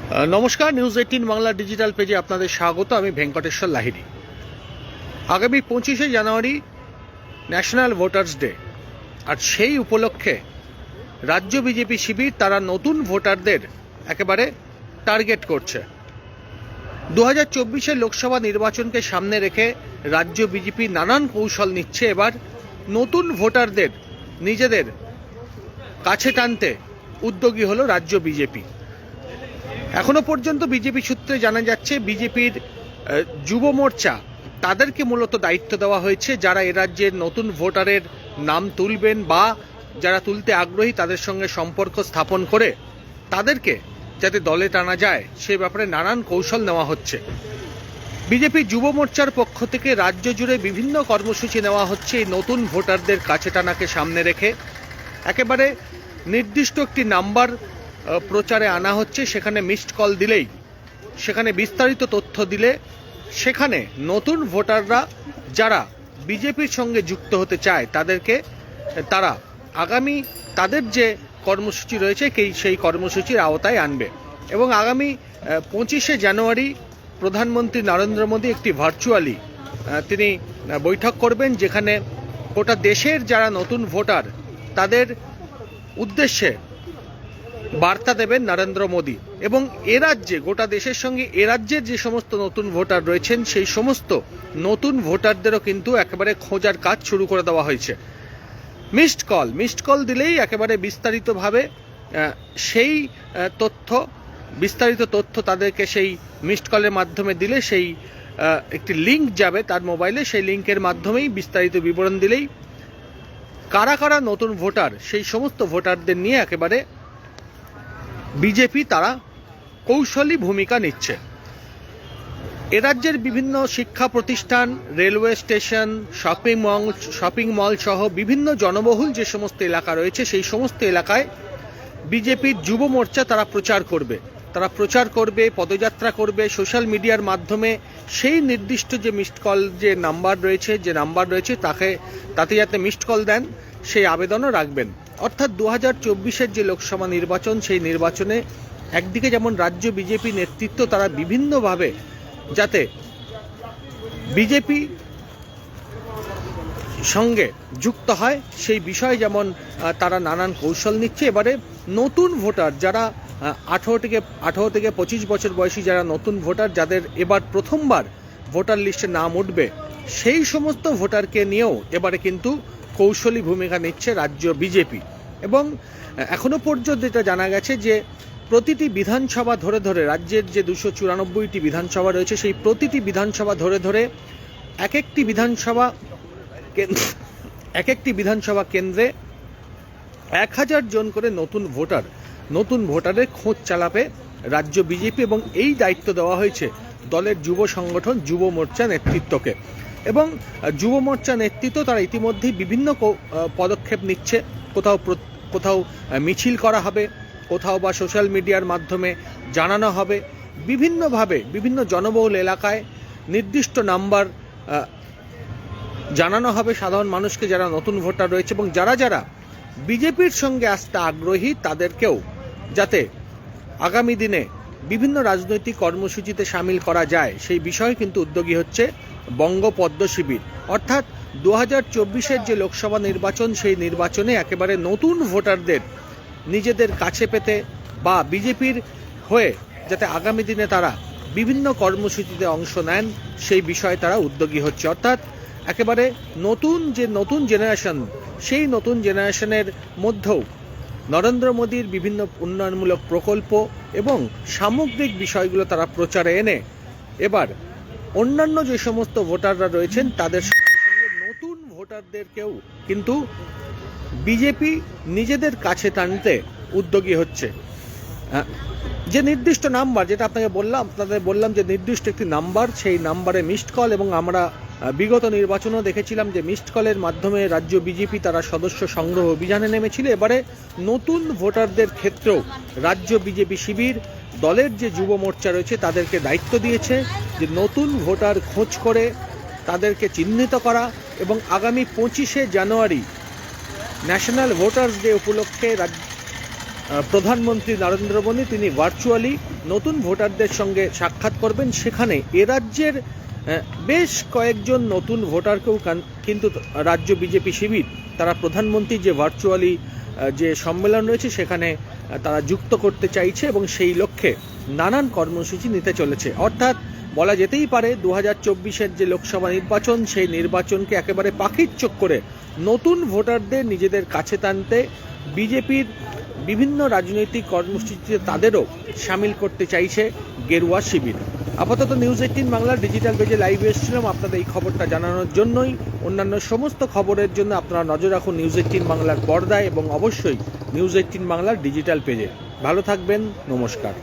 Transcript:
নমস্কার, news 18 Bangla digital পেজে আপনাদের স্বাগত। আমি ভেঙ্কটেশ্বর লাহিড়ী। আগামী 25শে জানুয়ারি ন্যাশনাল ভোটার্স ডে, আর সেই উপলক্ষে রাজ্য বিজেপি শিবির তারা নতুন ভোটারদের একেবারে টার্গেট করছে। 2024-এর লোকসভা নির্বাচনকে সামনে রেখে রাজ্য বিজেপি নানান কৌশল নিচ্ছে। এবার নতুন ভোটারদের নিজেদের কাছে টানতে উদ্যোগী হলো রাজ্য বিজেপি। এখনো পর্যন্ত বিজেপি সূত্রে জানা যাচ্ছে, বিজেপির যুব মোর্চা তাদেরকে মূলত দায়িত্ব দেওয়া হয়েছে, যারা এ রাজ্যের নতুন ভোটারের নাম তুলবেন বা যারা তুলতে আগ্রহী তাদের সঙ্গে সম্পর্ক স্থাপন করে তাদেরকে যাতে দলে টানা যায় সে ব্যাপারে নানান কৌশল নেওয়া হচ্ছে। বিজেপি যুব মোর্চার পক্ষ থেকে রাজ্য জুড়ে বিভিন্ন কর্মসূচি নেওয়া হচ্ছে এই নতুন ভোটারদের কাছে টানাকে সামনে রেখে। একেবারে নির্দিষ্ট একটি নাম্বার প্রচারে আনা হচ্ছে, সেখানে মিসড কল দিলেই, সেখানে বিস্তারিত তথ্য দিলে, সেখানে নতুন ভোটাররা যারা বিজেপির সঙ্গে যুক্ত হতে চায় তাদেরকে তারা আগামী তাদের যে কর্মসূচি রয়েছে সেই কর্মসূচির আওতায় আনবে। এবং আগামী 25শে জানুয়ারি প্রধানমন্ত্রী নরেন্দ্র মোদী একটি ভার্চুয়ালি তিনি বৈঠক করবেন, যেখানে গোটা দেশের যারা নতুন ভোটার তাদের উদ্দেশ্যে বার্তা দেবেন নরেন্দ্র মোদী। এবং এ রাজ্যে গোটা দেশের সঙ্গে এ রাজ্যের যে সমস্ত নতুন ভোটার রয়েছেন সেই সমস্ত নতুন ভোটারদেরও কিন্তু একেবারে খোঁজার কাজ শুরু করে দেওয়া হয়েছে। মিসড কল দিলেই একেবারে বিস্তারিতভাবে সেই বিস্তারিত তথ্য তাদেরকে সেই মিসড কলের মাধ্যমে দিলে সেই একটি লিঙ্ক যাবে তার মোবাইলে, সেই লিঙ্কের মাধ্যমেই বিস্তারিত বিবরণ দিলেই কারা কারা নতুন ভোটার সেই সমস্ত ভোটারদের নিয়ে একেবারে বিজেপি তারা কৌশলী ভূমিকা নিচ্ছে। এ রাজ্যের বিভিন্ন শিক্ষা প্রতিষ্ঠান, রেলওয়ে স্টেশন, শপিং মল সহ বিভিন্ন জনবহুল যে সমস্ত এলাকা রয়েছে সেই সমস্ত এলাকায় বিজেপির যুব মোর্চা তারা প্রচার করবে, পদযাত্রা করবে, সোশ্যাল মিডিয়ার মাধ্যমে সেই নির্দিষ্ট যে মিসড কল যে নাম্বার রয়েছে তাতে যাতে মিসড কল দেন সেই আবেদনও রাখবেন। অর্থাৎ 2024-এর যে লোকসভা নির্বাচন সেই নির্বাচনে একদিকে যেমন রাজ্য বিজেপি নেতৃত্ব তারা বিভিন্নভাবে যাতে বিজেপি সঙ্গে যুক্ত হয় সেই বিষয়ে যেমন তারা নানান কৌশল নিচ্ছে। এবারে নতুন ভোটার যারা 18 থেকে 25 বছর বয়সী যারা নতুন ভোটার, যাদের এবার প্রথমবার ভোটার লিস্টে নাম উঠবে, সেই সমস্ত ভোটারকে নিয়েও এবারে কিন্তু কৌশলী ভূমিকা নিচ্ছে রাজ্য বিজেপি। এবং এখনো পর্যন্ত যেটা জানা গেছে যে প্রতিটি বিধানসভা ধরে রাজ্যের যে 294টি বিধানসভা রয়েছে সেই প্রতিটি বিধানসভা ধরে এক একটি বিধানসভা কেন্দ্রে 1000 জন করে নতুন ভোটারের খোঁজ চালাবে রাজ্য বিজেপি। এবং এই দায়িত্ব দেওয়া হয়েছে দলের যুব সংগঠন যুব মোর্চা নেতৃত্বকে। এবং যুব মোর্চা নেতৃত্ব তারা ইতিমধ্যেই বিভিন্ন পদক্ষেপ নিচ্ছে। কোথাও মিছিল করা হবে, কোথাও বা সোশ্যাল মিডিয়ার মাধ্যমে জানানো হবে, বিভিন্নভাবে বিভিন্ন জনবহুল এলাকায় নির্দিষ্ট নাম্বার জানানো হবে সাধারণ মানুষকে যারা নতুন ভোটার রয়েছে। এবং যারা বিজেপির সঙ্গে আসতে আগ্রহী তাদেরকেও যাতে আগামী দিনে বিভিন্ন রাজনৈতিক কর্মসূচিতে সামিল করা যায় সেই বিষয়ে কিন্তু উদ্যোগী হচ্ছে বঙ্গ পদ্ম শিবির। অর্থাৎ 2024-এর যে লোকসভা নির্বাচন সেই নির্বাচনে একেবারে নতুন ভোটারদের নিজেদের কাছে পেতে বা বিজেপির হয়ে যাতে আগামী দিনে তারা বিভিন্ন কর্মসূচিতে অংশ নেন সেই বিষয়ে তারা উদ্যোগী হচ্ছে। অর্থাৎ একেবারে নতুন জেনারেশন, সেই নতুন জেনারেশনের মধ্যেও নরেন্দ্র মোদীর বিভিন্ন উন্নয়নমূলক প্রকল্প এবং সামগ্রিক বিষয়গুলো তারা প্রচারে এনে এবার অন্যান্য যে সমস্ত ভোটাররা রয়েছেন তাদের সঙ্গে নতুন ভোটারদেরকেও কিন্তু বিজেপি নিজেদের কাছে টানতে উদ্যোগী হচ্ছে। যে নির্দিষ্ট নাম্বার, যেটা আপনাদের বললাম যে নির্দিষ্ট একটি নাম্বার, সেই নাম্বারে মিসড কল। এবং আমরা বিগত নির্বাচনেও দেখেছিলাম যে মিসড কলের মাধ্যমে রাজ্য বিজেপি তারা সদস্য সংগ্রহ অভিযানে নেমেছিল। এবারে নতুন ভোটারদের ক্ষেত্রেও রাজ্য বিজেপি শিবির দলের যে যুব মোর্চা রয়েছে তাদেরকে দায়িত্ব দিয়েছে যে নতুন ভোটার খোঁজ করে তাদেরকে চিহ্নিত করা এবং আগামী 25শে জানুয়ারি ন্যাশনাল ভোটার্স ডে উপলক্ষে প্রধানমন্ত্রী নরেন্দ্র মোদী তিনি ভার্চুয়ালি নতুন ভোটারদের সঙ্গে সাক্ষাৎ করবেন। সেখানে এ রাজ্যের বেশ কয়েকজন নতুন ভোটারকেও কিন্তু রাজ্য বিজেপি শিবির তারা প্রধানমন্ত্রীর যে ভার্চুয়ালি যে সম্মেলন রয়েছে সেখানে তারা যুক্ত করতে চাইছে এবং সেই লক্ষ্যে নানান কর্মসূচি নিতে চলেছে। অর্থাৎ বলা যেতেই পারে 2024-এর যে লোকসভা নির্বাচন সেই নির্বাচনকে একেবারে পাখির চোখ করে নতুন ভোটারদের নিজেদের কাছে টানতে বিজেপির বিভিন্ন রাজনৈতিক কর্মসূচিতে তাদেরও সামিল করতে চাইছে গেরুয়া শিবির। আপাতত নিউজ 18 বাংলার ডিজিটাল পেজে লাইভে এসেছিলাম আপনাদের এই খবরটা জানানোর জন্যই। অন্যান্য সমস্ত খবরের জন্য আপনারা নজর রাখুন নিউজ 18 বাংলার পর্দায় এবং অবশ্যই নিউজ 18 বাংলার ডিজিটাল পেজে। ভালো থাকবেন, নমস্কার।